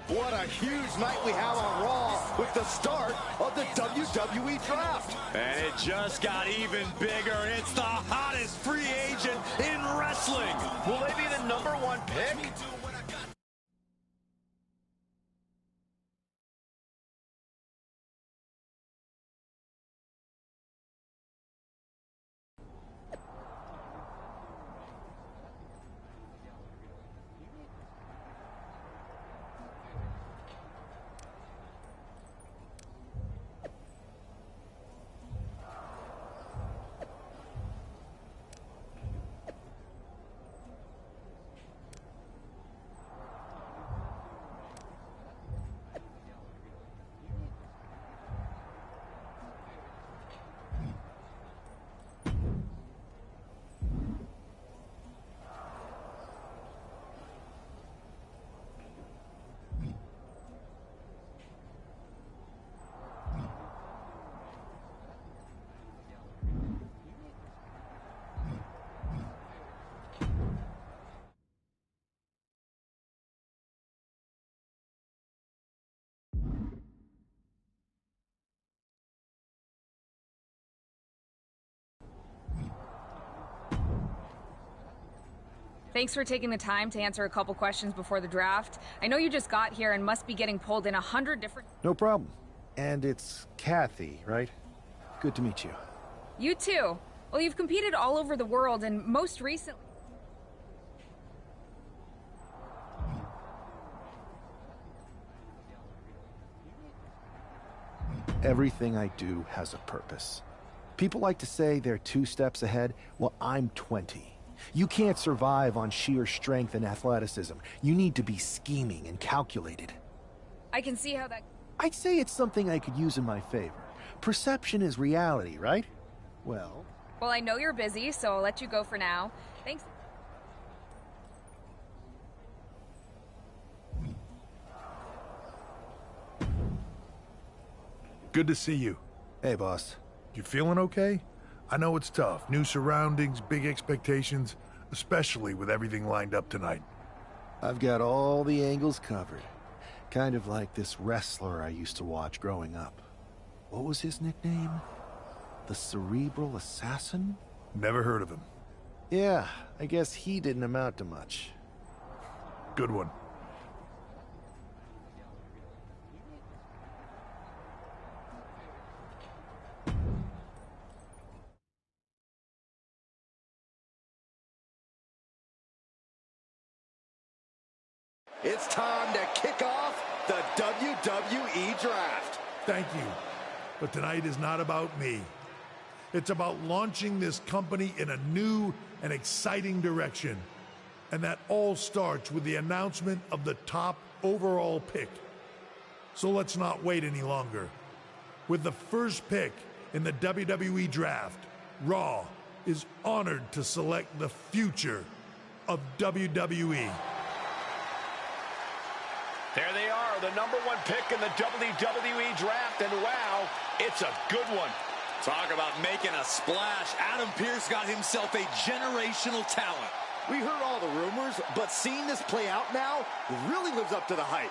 What a huge night we have on Raw with the start of the WWE Draft. And it just got even bigger. It's the hottest free agent in wrestling. Will they be the #1 pick? Thanks for taking the time to answer a couple questions before the draft. I know you just got here and must be getting pulled in 100 different... No problem. And it's Kathy, right? Good to meet you. You too. Well, you've competed all over the world and most recently... Everything I do has a purpose. People like to say they're 2 steps ahead. Well, I'm 20. You can't survive on sheer strength and athleticism. You need to be scheming and calculated. I can see how that... I'd say it's something I could use in my favor. Perception is reality, right? Well... Well, I know you're busy, so I'll let you go for now. Thanks. Good to see you. Hey, boss. You feeling okay? I know it's tough. New surroundings, big expectations, especially with everything lined up tonight. I've got all the angles covered. Kind of like this wrestler I used to watch growing up. What was his nickname? The Cerebral Assassin? Never heard of him. Yeah, I guess he didn't amount to much. Good one. It's time to kick off the WWE Draft. Thank you. But tonight is not about me. It's about launching this company in a new and exciting direction. And that all starts with the announcement of the top overall pick. So let's not wait any longer. With the first pick in the WWE Draft, Raw is honored to select the future of WWE. There they are, the #1 pick in the WWE Draft, and wow, it's a good one. Talk about making a splash. Adam Pearce got himself a generational talent. We heard all the rumors, but seeing this play out now really lives up to the hype.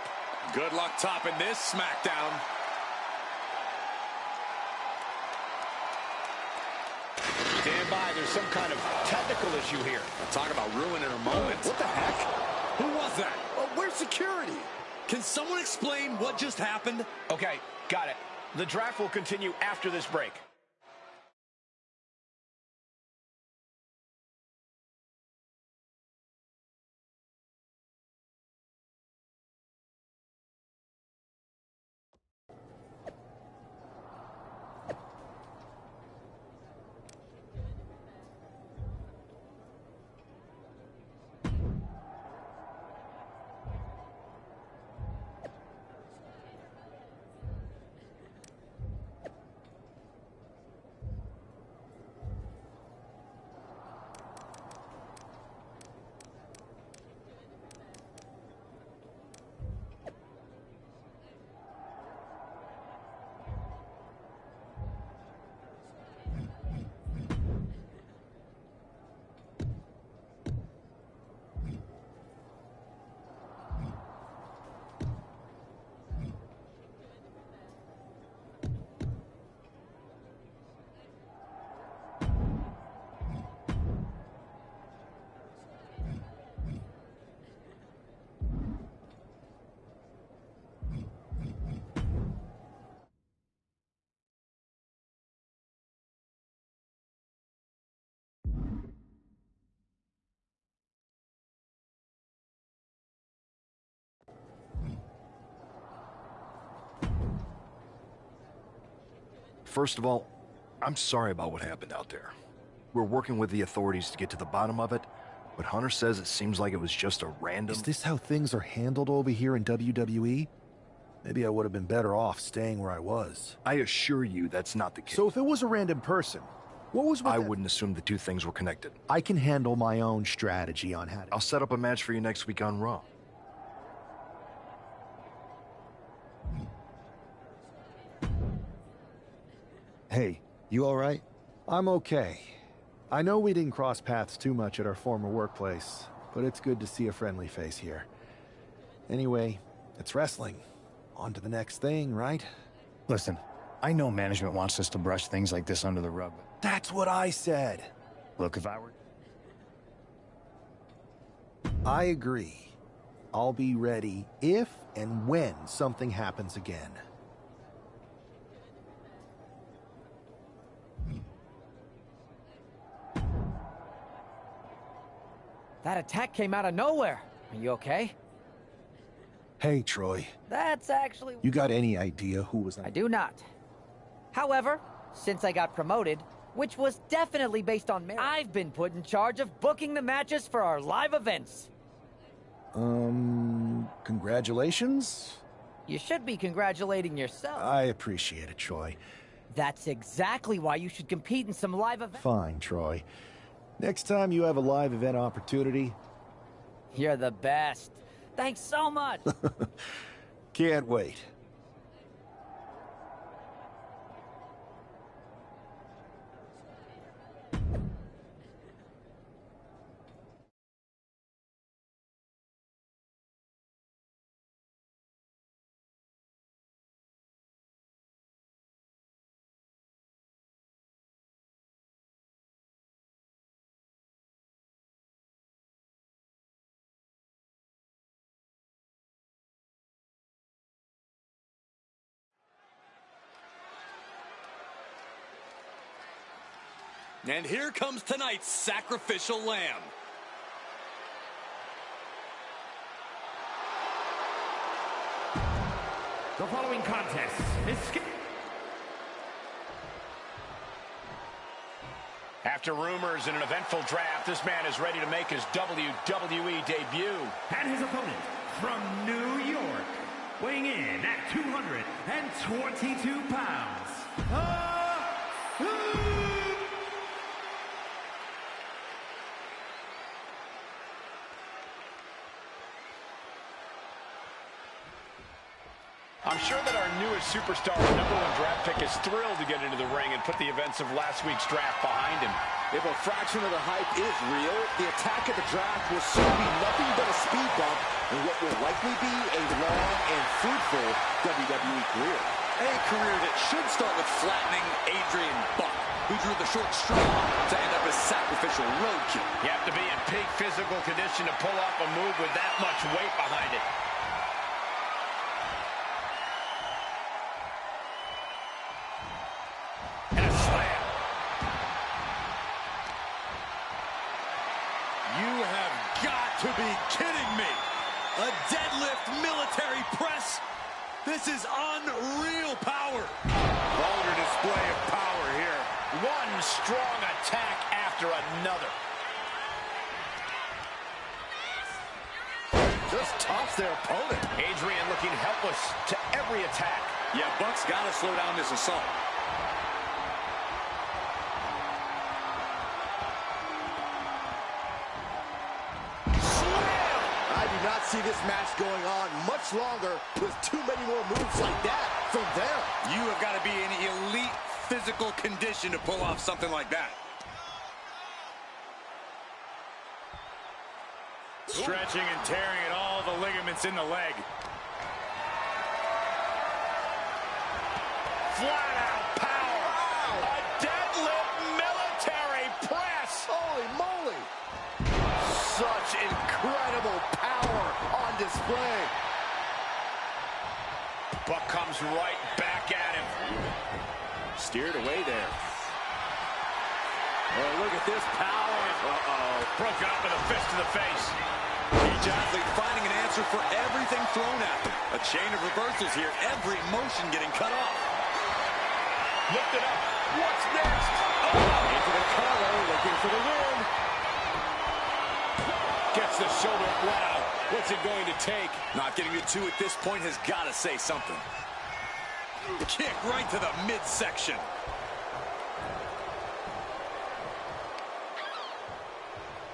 Good luck topping this SmackDown. Stand by, there's some kind of technical issue here. Talk about ruining a moment. What the heck? Who was that? Where's security? Can someone explain what just happened? Okay, got it. The draft will continue after this break. First of all, I'm sorry about what happened out there. We're working with the authorities to get to the bottom of it, but Hunter says it seems like it was just a random... Is this how things are handled over here in WWE? Maybe I would have been better off staying where I was. I assure you that's not the case. So if it was a random person, what was with I that? wouldn't assume the two things were connected. I can handle my own strategy on how to... I'll set up a match for you next week on Raw. Hey, you all right? I'm okay. I know we didn't cross paths too much at our former workplace, but it's good to see a friendly face here. Anyway, it's wrestling. On to the next thing, right? Listen, I know management wants us to brush things like this under the rug, but That's what I said. look, if I were... I agree. I'll be ready if and when something happens again. That attack came out of nowhere. Are you okay? Hey, Troy. That's actually... You got any idea who was... I do not. However, since I got promoted, which was definitely based on merit, I've been put in charge of booking the matches for our live events. Congratulations? You should be congratulating yourself. I appreciate it, Troy. That's exactly why you should compete in some live events. Fine, Troy. Next time you have a live event opportunity... You're the best. Thanks so much. Can't wait. And here comes tonight's sacrificial lamb. The following contest is... After rumors and an eventful draft, this man is ready to make his WWE debut. And his opponent from New York, weighing in at 222 pounds. I'm sure that our newest superstar, #1 draft pick, is thrilled to get into the ring and put the events of last week's draft behind him. If a fraction of the hype is real, the attack of the draft will soon be nothing but a speed bump in what will likely be a long and fruitful WWE career. A career that should start with flattening Adrian Buck, who drew the short straw to end up as sacrificial roadkill. You have to be in peak physical condition to pull off a move with that much weight behind it. And a slam. You have got to be kidding me. A deadlift military press. This is unreal power. Vulgar display of power here. One strong attack after another. Just tops their opponent. Adrian looking helpless to every attack. Yeah, Buck's got to slow down this assault. I do not see this match going on much longer with too many more moves like that from them. You have got to be in elite physical condition to pull off something like that. Stretching and tearing at all the ligaments in the leg. Flat out power. Wow. A deadlift military press. Holy moly. Such incredible power on display. Buck comes right back at him. Steered away there. Oh, look at this power. Uh-oh. Broken up with a fist to the face. Each athlete finding an answer for everything thrown at them. A chain of reversals here. Every motion getting cut off. Lift it up. What's next? Oh, into the collar, looking for the win. Gets the shoulder. Wow. What's it going to take? Not getting to 2 at this point has got to say something. Kick right to the midsection.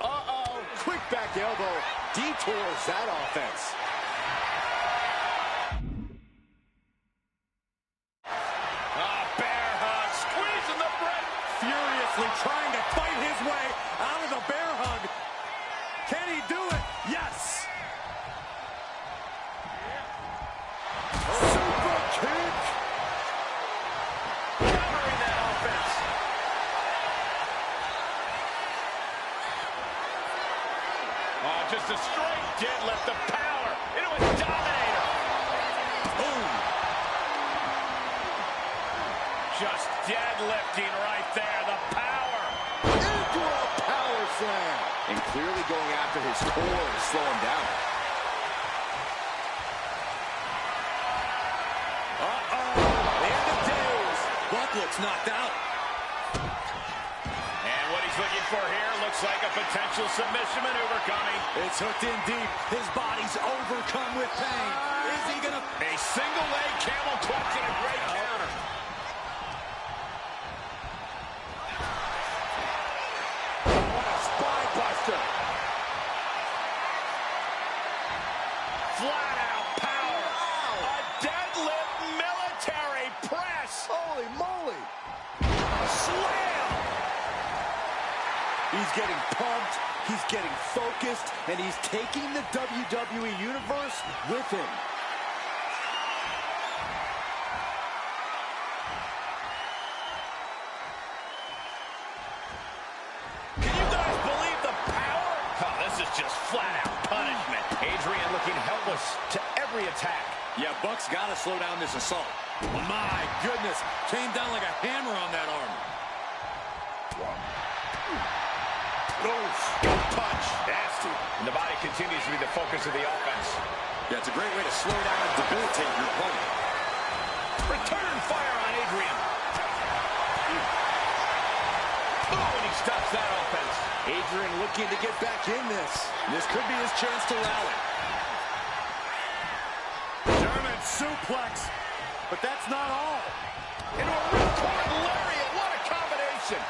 Uh-oh. Quick back elbow. Detours that offense. Bear hug. Squeezing the breath. Furiously trying to fight his way out of the bear hug. Can he do it? Yes. Super kick. Covering that offense. Oh, just a straight deadlift of power into a dominator. Boom. Just deadlifting right there. The power. Into a power slam. And clearly going after his core to slow him down. Uh-oh. The end of days. Buck looks knocked out. And what he's looking for here looks like a potential submission maneuver coming. It's hooked in deep. His body's overcome with pain. Is he gonna... A single leg camel clutch and a great counter. What a spine buster. Flat out power. A deadlift military press. Holy moly. Slam. He's getting pumped, he's getting focused, and he's taking the WWE Universe with him. Can you guys believe the power? Oh, this is just flat out punishment. Adrian looking helpless to every attack. Yeah, Buck's got to slow down this assault. My goodness. Came down like a hammer on that arm. Gut punch. Nasty. And the body continues to be the focus of the offense. Yeah, it's a great way to slow down and debilitate your opponent. Return fire on Adrian. Oh, and he stops that offense. Adrian looking to get back in this. This could be his chance to rally. German suplex. But that's not all. Into a ripcord lariat. What a combination.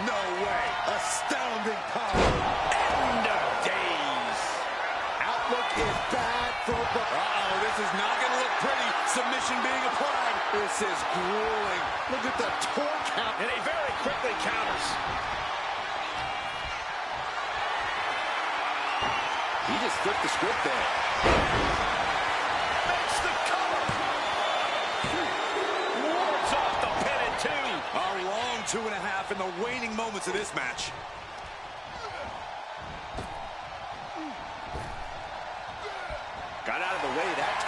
No way. Astounding power. End of days. Outlook is bad for Buck. this is not going to look pretty. Submission being applied. This is grueling. Look at the torque count. And he very quickly counters. He just flipped the script there. Makes the cover. Wards off the pin in two. A long 2.5 in the waning moments of this match. Got out of the way that.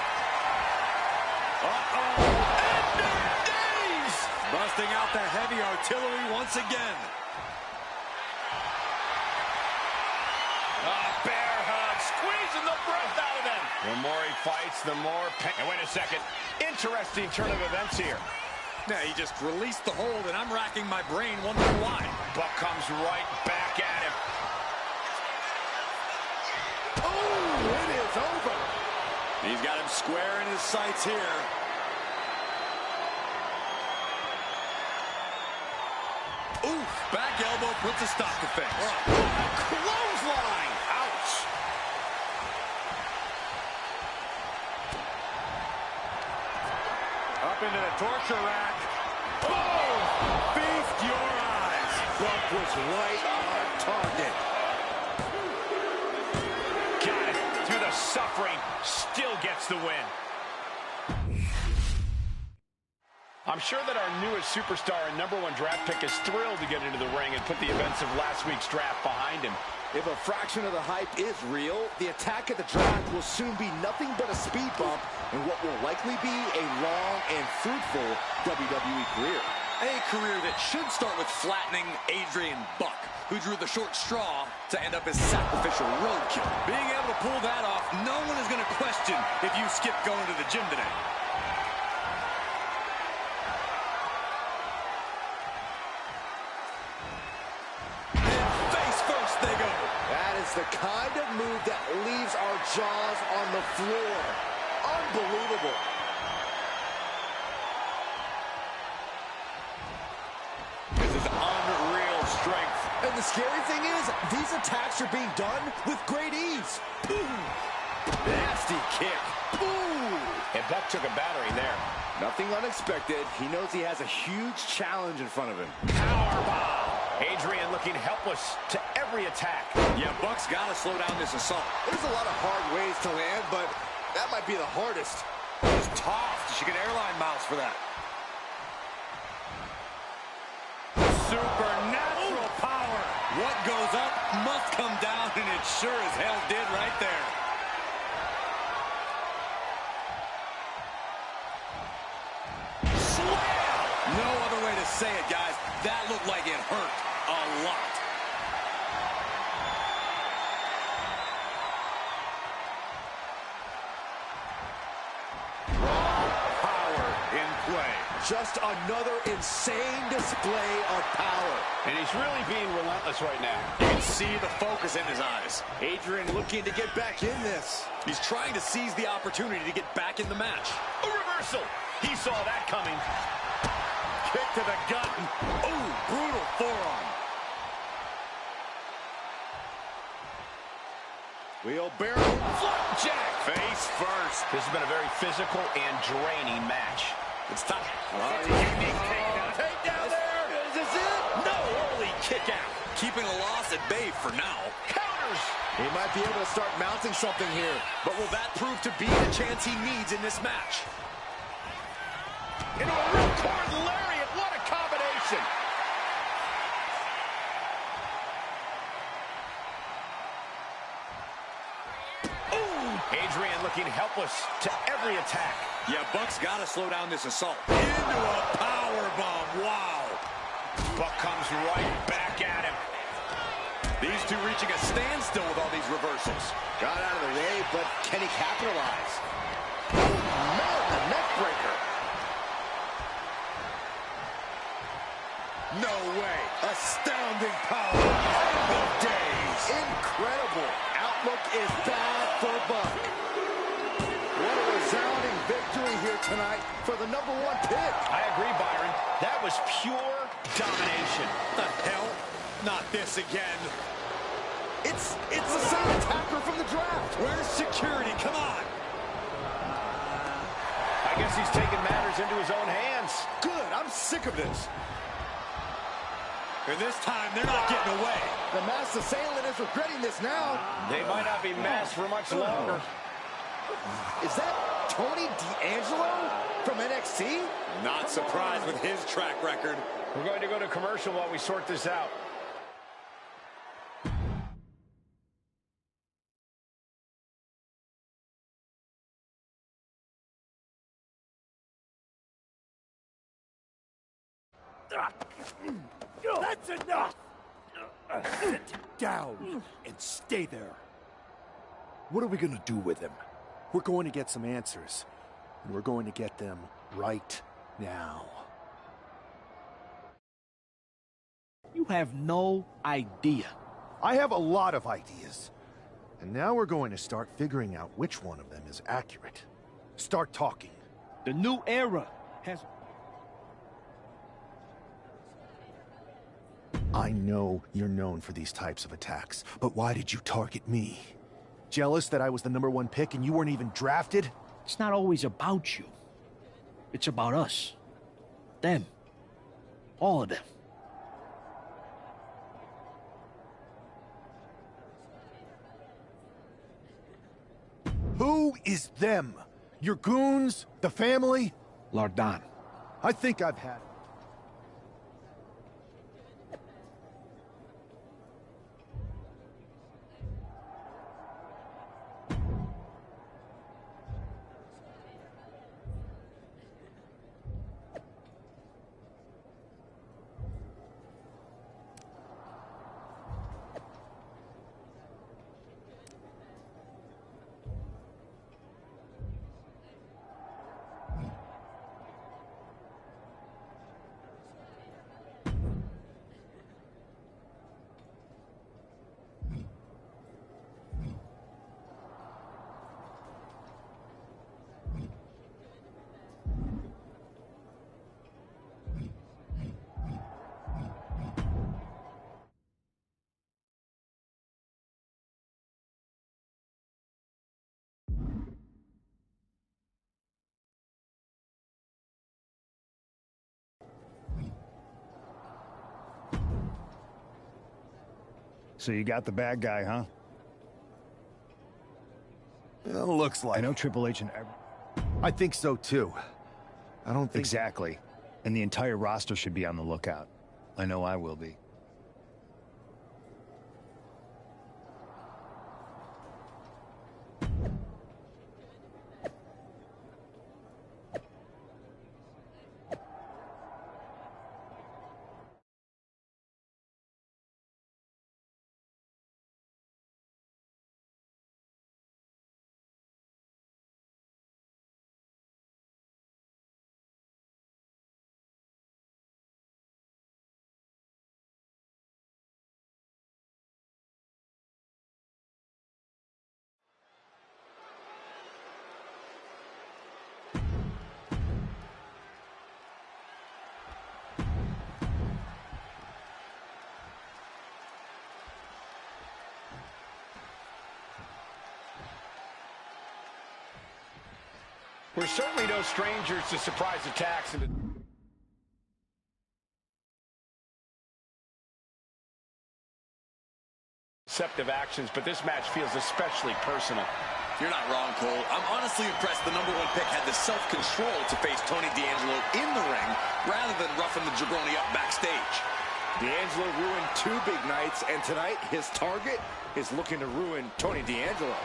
Uh-oh. Ender knees. Busting out the heavy artillery once again. Bear hug, squeezing the breath out of him. The more he fights, the more pain. And wait a second. Interesting turn of events here. Now, he just released the hold, and I'm racking my brain wondering why. Buck comes right back at him. Oh, it is over. He's got him square in his sights here. Ooh, back elbow puts a stop to things. Clothesline. Ouch. Up into the torture rack. Boom! Feast your eyes. Buck was right on target. Got it. Through the suffering, still gets the win. I'm sure that our newest superstar and #1 draft pick is thrilled to get into the ring and put the events of last week's draft behind him. If a fraction of the hype is real, the attack at the draft will soon be nothing but a speed bump in what will likely be a long and fruitful WWE career. A career that should start with flattening Adrian Buck, who drew the short straw to end up as sacrificial roadkill. Being able to pull that off, no one is going to question if you skip going to the gym today. That is the kind of move that leaves our jaws on the floor. Unbelievable. This is unreal strength. And the scary thing is, these attacks are being done with great ease. Ooh. Nasty kick. Ooh. And Buck took a battering there. Nothing unexpected. He knows he has a huge challenge in front of him. Powerbomb. Adrian looking helpless to every attack. Yeah, Buck's got to slow down this assault. There's a lot of hard ways to land, but that might be the hardest. He's tossed. You should get airline miles for that. Supernatural power. What goes up must come down, and it sure as hell did right there. Slam! No other way to say it, guys. That looked like it hurt a lot. Raw power in play. Just another insane display of power. And he's really being relentless right now. You can see the focus in his eyes. Adrian looking to get back in this. He's trying to seize the opportunity to get back in the match. A reversal. He saw that coming. Kick to the gut. Ooh, brutal forearm. Wheelbarrow flapjack. Face first. This has been a very physical and draining match. It's time. It's a unique takedown. Takedown there. Is this it? No, early kick out. Keeping a loss at bay for now. Counters. He might be able to start mounting something here. But will that prove to be the chance he needs in this match? Into a ripcord lariat. What a combination. Adrian looking helpless to every attack. Yeah, Buck's got to slow down this assault. Into a powerbomb. Wow. Buck comes right back at him. These two reaching a standstill with all these reversals. Got out of the way, but can he capitalize? Man, the neck breaker. No way. Astounding power. End of days. Incredible. Outlook is bad for Buck. What a resounding victory here tonight for the #1 pick. I agree, Byron. That was pure domination. The hell? Not this again. It's the same attacker from the draft. Where's security? Come on. I guess he's taking matters into his own hands. Good, I'm sick of this. And this time, they're not getting away. The masked assailant is regretting this now. They might not be masked for much longer. Is that Tony D'Angelo from NXT? Not surprised with his track record. We're going to go to commercial while we sort this out. That's enough! Sit down and stay there. What are we going to do with him? We're going to get some answers, and we're going to get them right now. You have no idea. I have a lot of ideas. And now we're going to start figuring out which one of them is accurate. Start talking. The new era has... I know you're known for these types of attacks, but why did you target me? Jealous that I was the #1 pick and you weren't even drafted? It's not always about you. It's about us. Them. All of them. Who is them? Your goons? The family? Lardan. I think I've had it. So you got the bad guy, huh? Looks like. I know Triple H and... I think so, too. I don't think... Exactly. And the entire roster should be on the lookout. I know I will be. We're certainly no strangers to surprise attacks and deceptive actions, but this match feels especially personal. You're not wrong, Cole. I'm honestly impressed the #1 pick had the self-control to face Tony D'Angelo in the ring rather than roughing the jabroni up backstage. D'Angelo ruined 2 big nights, and tonight his target is looking to ruin Tony D'Angelo.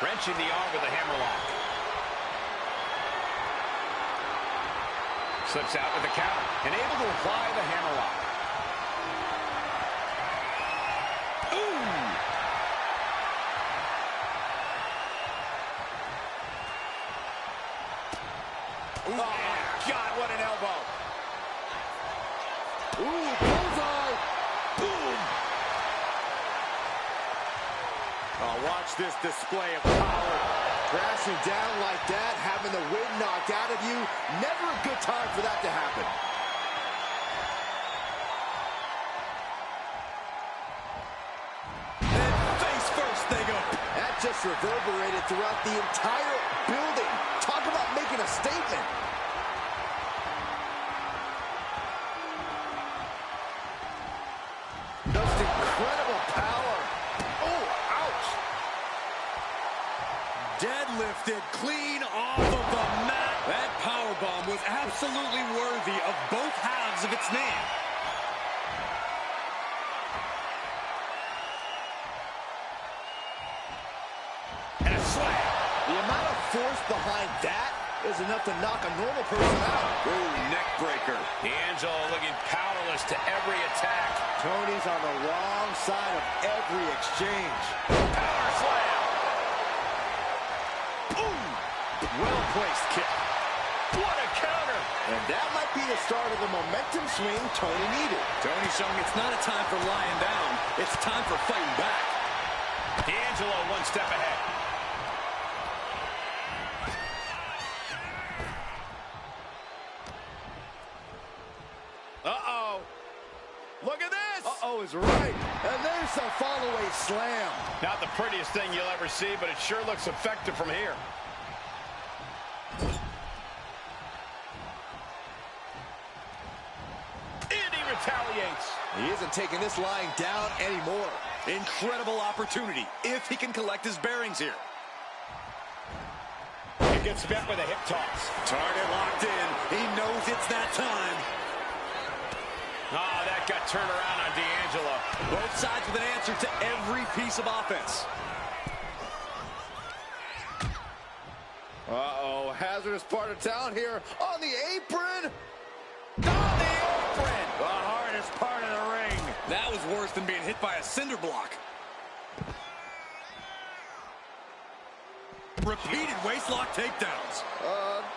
Wrenching the arm with a hammerlock. Slips out with the counter and able to apply the hammerlock. Oh, God, what an elbow. Ooh, bullseye. Boom. Oh, watch this display of power. Crashing down like that, having the wind knocked out of you. Never a good time for that to happen. And just reverberated throughout the entire building. Talk about making a statement. Just incredible power. Oh, ouch. Deadlifted clean off of the mat. That powerbomb was absolutely worthy of both halves of its name. And a slam. The amount of force behind that is enough to knock a normal person out. Ooh, neck breaker. D'Angelo looking powerless to every attack. Tony's on the wrong side of every exchange. Power slam. Ooh! Well-placed kick. What a counter. And that might be the start of the momentum swing Tony needed. Tony showing it's not a time for lying down. It's time for fighting back. D'Angelo one step ahead. Uh-oh. Look at this. Uh-oh is right. And there's the follow-away slam. Not the prettiest thing you'll ever see, but it sure looks effective from here. And he retaliates. He isn't taking this lying down anymore. Incredible opportunity if he can collect his bearings here. He gets met with a hip toss. Target locked in. He knows it's that time. Oh, that got turned around on D'Angelo. Both sides with an answer to every piece of offense. Uh-oh, hazardous part of town here on the apron. On the apron. The hardest part of the ring. That was worse than being hit by a cinder block. Repeated waistlock takedowns.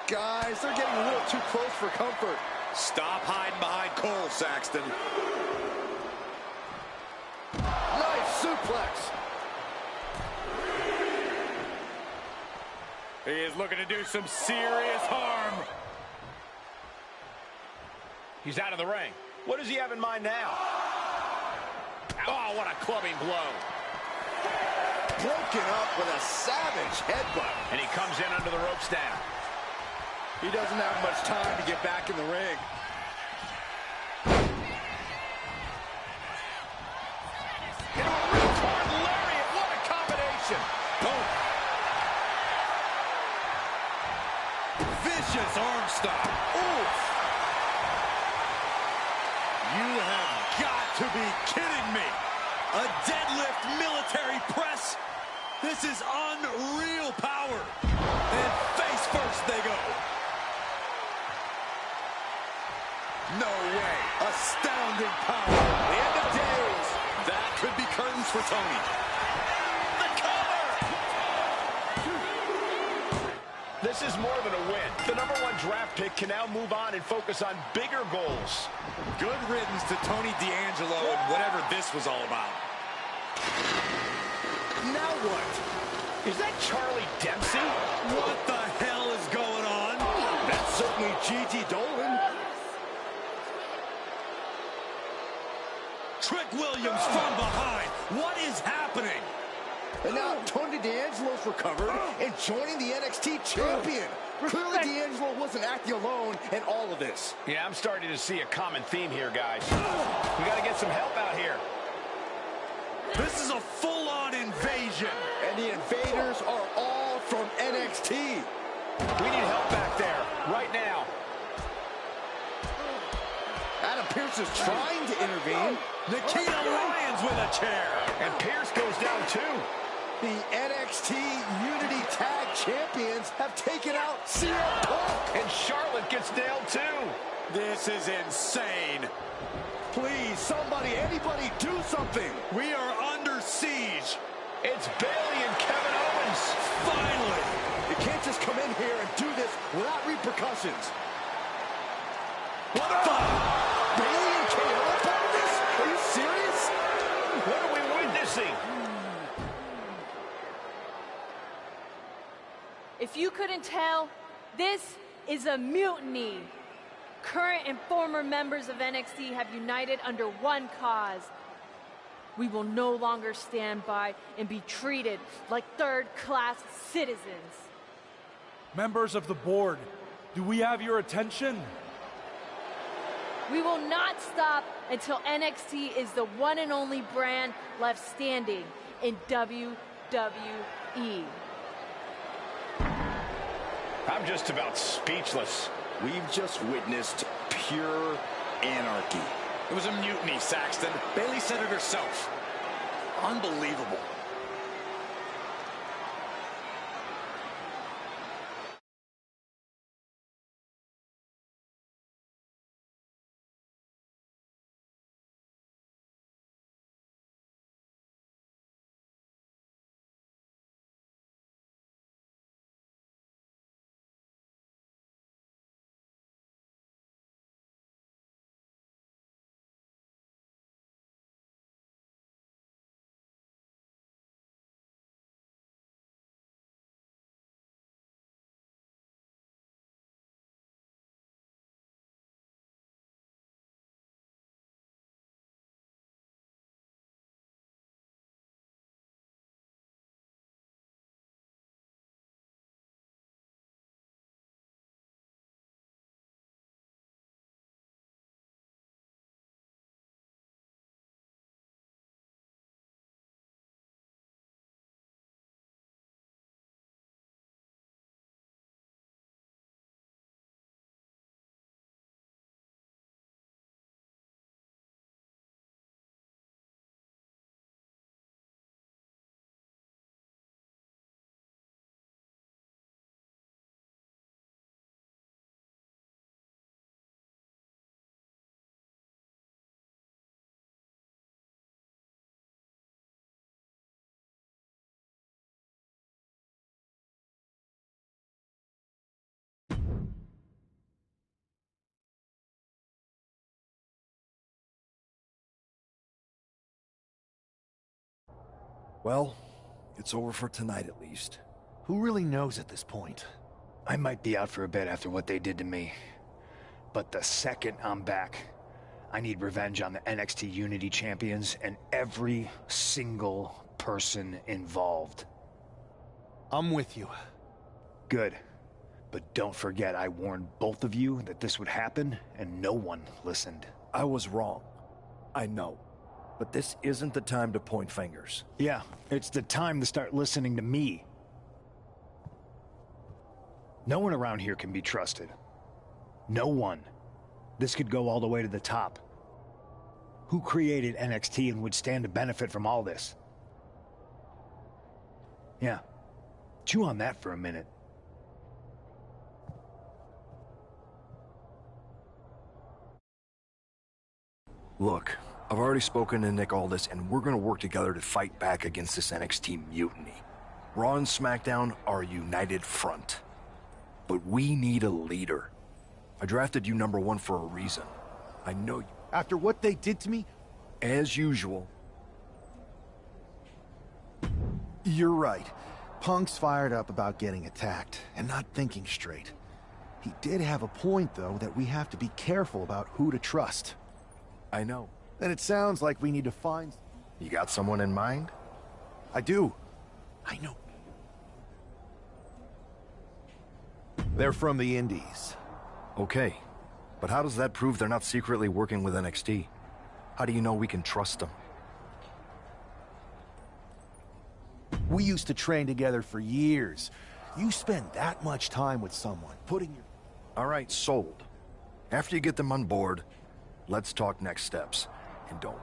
Guys, they're getting a little too close for comfort. Stop hiding behind Cole, Saxton. Nice suplex. He is looking to do some serious harm. He's out of the ring. What does he have in mind now? Oh, what a clubbing blow. Broken up with a savage headbutt. And he comes in under the ropes now. He doesn't have much time to get back in the ring. Into a ripcord lariat. What a combination. Oh. Vicious arm stop. Oof. You have got to be kidding me. A deadlift military press. This is unreal power. And face first they go. No way. Astounding power. The end of days. That could be curtains for Tony. The cover. This is more than a win. The #1 draft pick can now move on and focus on bigger goals. Good riddance to Tony D'Angelo and whatever this was all about. Now what? Is that Charlie Dempsey? What the hell is going on? That's certainly G.T. Dolan. Trick Williams from behind. What is happening? And now Tony D'Angelo's recovered and joining the NXT champion. Clearly D'Angelo wasn't acting alone in all of this. Yeah, I'm starting to see a common theme here, guys. We got to get some help out here. This is a full-on invasion. And the invaders are all from NXT. We need help back there, right now. Adam Pearce is trying to intervene. Nikita Lyons with a chair. And Pearce goes down too. The NXT Unity Tag Champions have taken out CM Punk. And Charlotte gets nailed too. This is insane. Please, somebody, anybody, do something. We are under siege. It's Bayley and Kevin Owens. Finally. You can't just come in here and do this without repercussions. What a fight. Bayley and KO are part of this? Are you serious? What are we witnessing? If you couldn't tell, this is a mutiny. Current and former members of NXT have united under one cause. We will no longer stand by and be treated like third-class citizens. Members of the board, do we have your attention? We will not stop until NXT is the one and only brand left standing in WWE. I'm just about speechless. We've just witnessed pure anarchy. It was a mutiny, Saxton. Bayley said it herself. Unbelievable. Well, it's over for tonight at least. Who really knows at this point? I might be out for a bit after what they did to me. But the second I'm back, I need revenge on the NXT Unity Champions and every single person involved. I'm with you. Good. But don't forget, I warned both of you that this would happen, and no one listened. I was wrong. I know. But this isn't the time to point fingers. Yeah, it's the time to start listening to me. No one around here can be trusted. No one. This could go all the way to the top. Who created NXT and would stand to benefit from all this? Yeah. Chew on that for a minute. Look, I've already spoken to Nick Aldis, and we're gonna work together to fight back against this NXT mutiny. Raw and SmackDown are a united front. But we need a leader. I drafted you #1 for a reason. I know you. After what they did to me? As usual. You're right. Punk's fired up about getting attacked and not thinking straight. He did have a point, though, that we have to be careful about who to trust. I know. And it sounds like we need to find... You got someone in mind? I do. I know. They're from the Indies. Okay. But how does that prove they're not secretly working with NXT? How do you know we can trust them? We used to train together for years. You spend that much time with someone, putting your... All right, sold. After you get them on board, let's talk next steps. And don't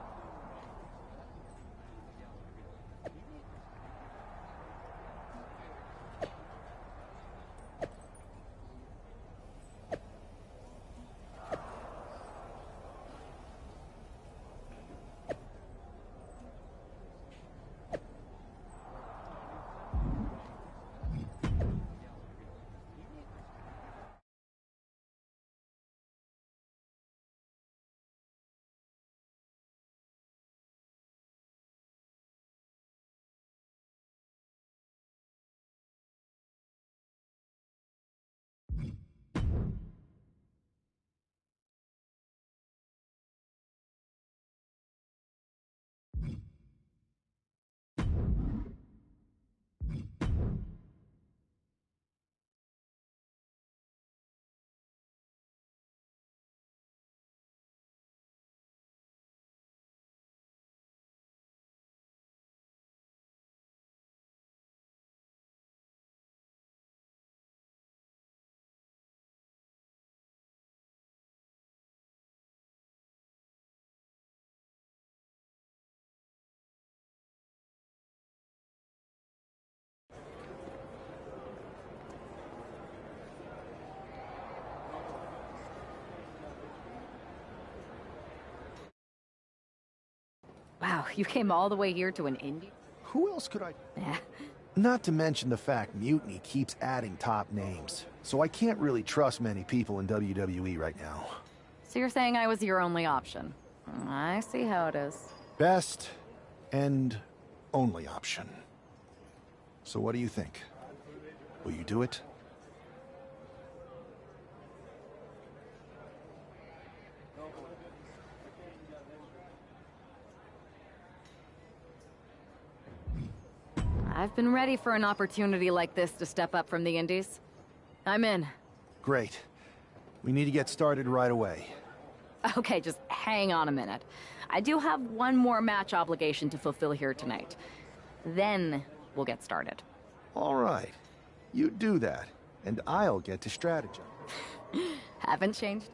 Wow, you came all the way here to an indie? Who else could I... Yeah. Not to mention the fact Mutiny keeps adding top names, so I can't really trust many people in WWE right now. So you're saying I was your only option? I see how it is. Best and only option. So what do you think? Will you do it? I've been ready for an opportunity like this to step up from the indies. I'm in. Great. We need to get started right away. Okay, just hang on a minute. I do have one more match obligation to fulfill here tonight. Then we'll get started. All right. You do that, and I'll get to strategize. Haven't changed.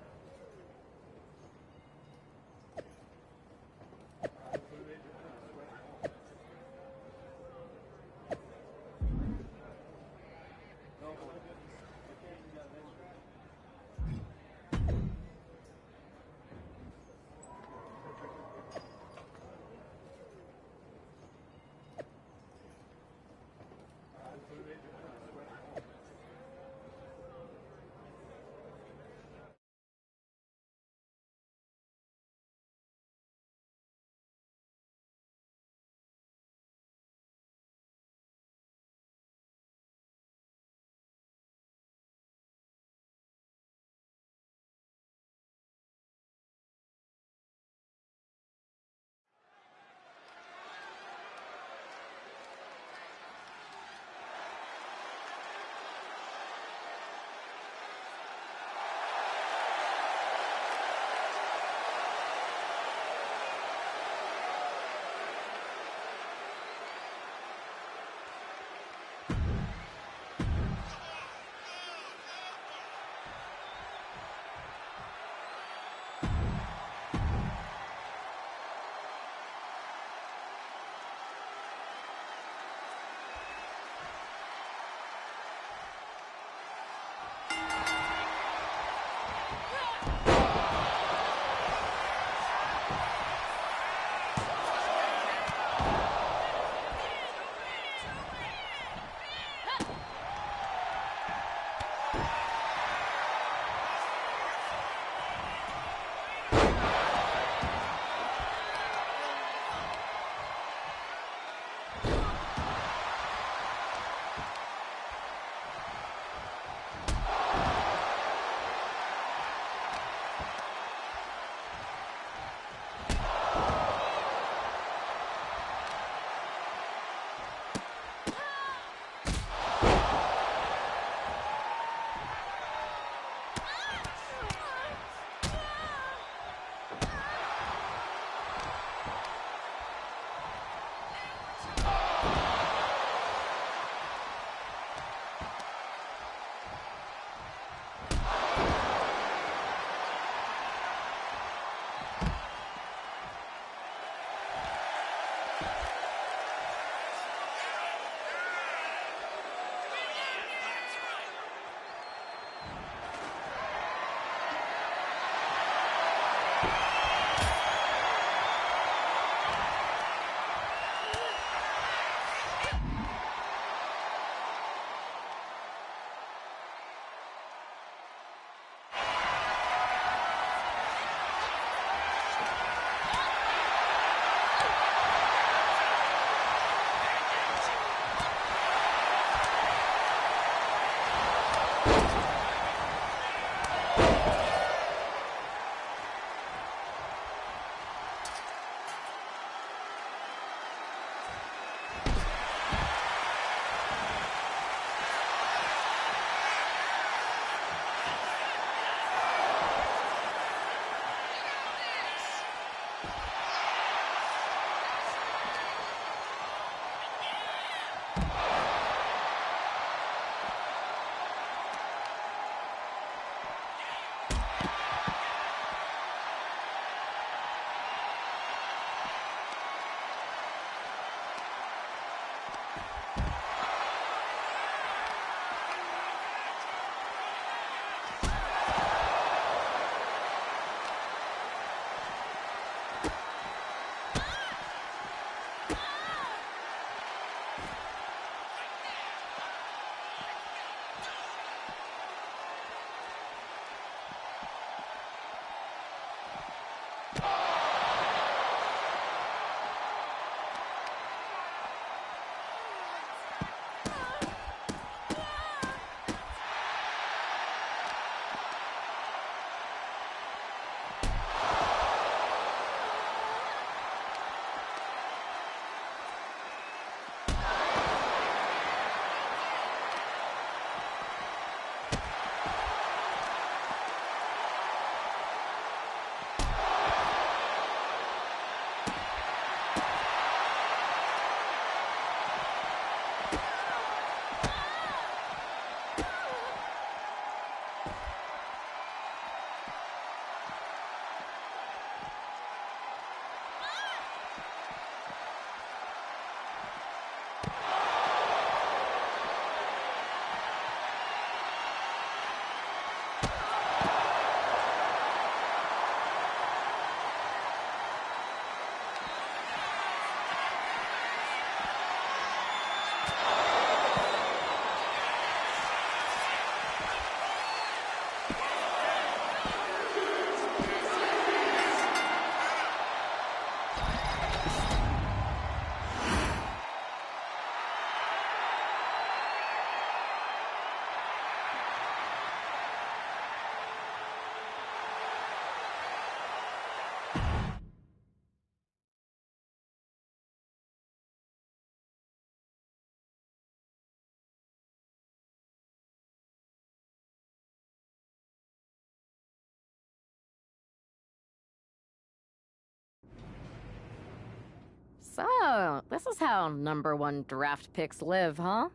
So, this is how #1 draft picks live, huh?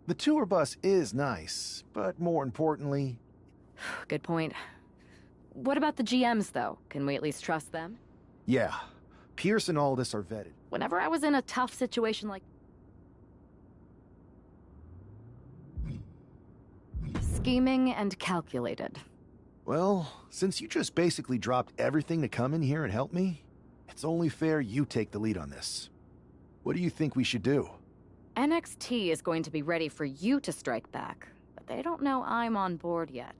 The tour bus is nice, but more importantly... Good point. What about the GMs, though? Can we at least trust them? Yeah. Pierce and Aldis are vetted. Whenever I was in a tough situation like... scheming and calculated. Well, since you just basically dropped everything to come in here and help me, it's only fair you take the lead on this. What do you think we should do? NXT is going to be ready for you to strike back, but they don't know I'm on board yet.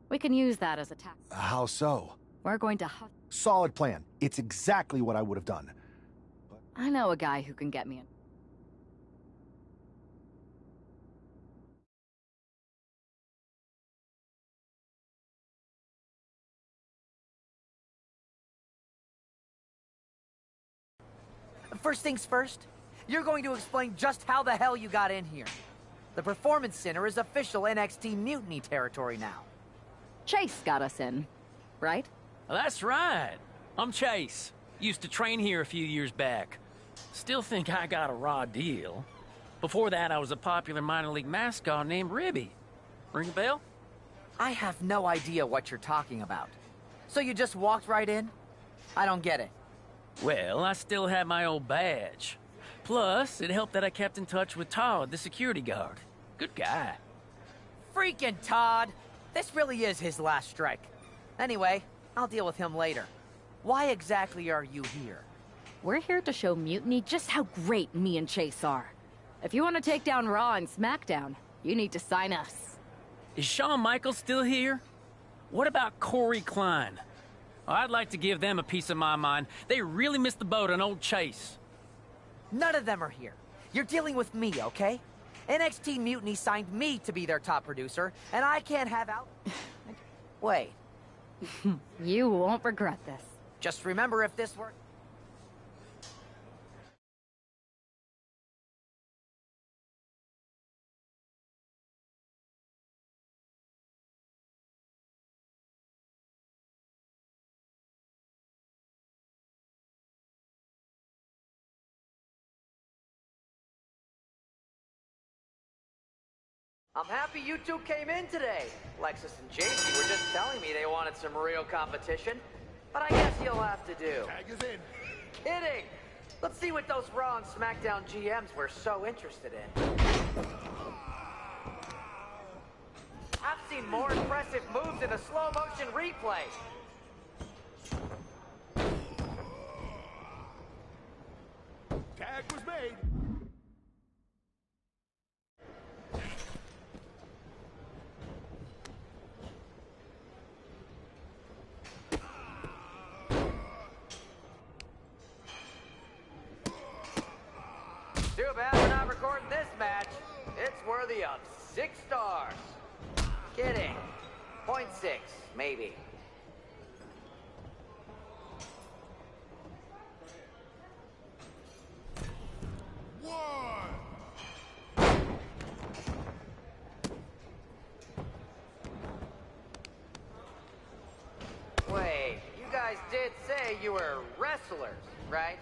We can use that as a tactic. How so? We're going to... Solid plan. It's exactly what I would have done. I know a guy who can get me in. First things first, you're going to explain just how the hell you got in here. The Performance Center is official NXT Mutiny territory now. Chase got us in, right? That's right. I'm Chase. Used to train here a few years back. Still think I got a raw deal. Before that, I was a popular minor league mascot named Ribby. Ring a bell? I have no idea what you're talking about. So you just walked right in? I don't get it. Well, I still had my old badge. Plus, it helped that I kept in touch with Todd, the security guard. Good guy. Freaking Todd! This really is his last strike. Anyway, I'll deal with him later. Why exactly are you here? We're here to show Mutiny just how great me and Chase are. If you want to take down Raw and SmackDown, you need to sign us. Is Shawn Michaels still here? What about Corey Klein? I'd like to give them a piece of my mind. They really missed the boat on old Chase. None of them are here. You're dealing with me, okay? NXT Mutiny signed me to be their top producer, and I can't have out... Wait. You won't regret this. Just remember, if this were... I'm happy you two came in today. Lexus and JC were just telling me they wanted some real competition. But I guess you'll have to do. Tag is in. Kidding! Let's see what those Raw and SmackDown GMs were so interested in. I've seen more impressive moves in a slow-motion replay. Tag was made. Too bad we're not recording this match. It's worthy of 6 stars. Kidding. 0.6, maybe. Wait, you guys did say you were wrestlers, right?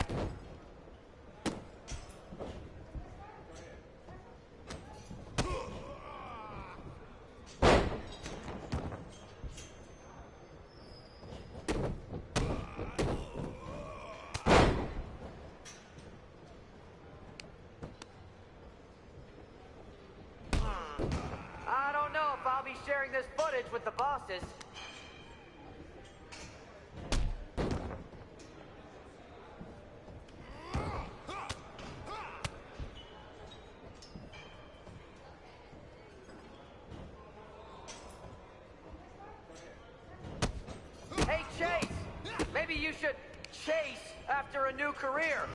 I don't know if I'll be sharing this footage with the bosses. Hey, Chase! Maybe you should chase after a new career.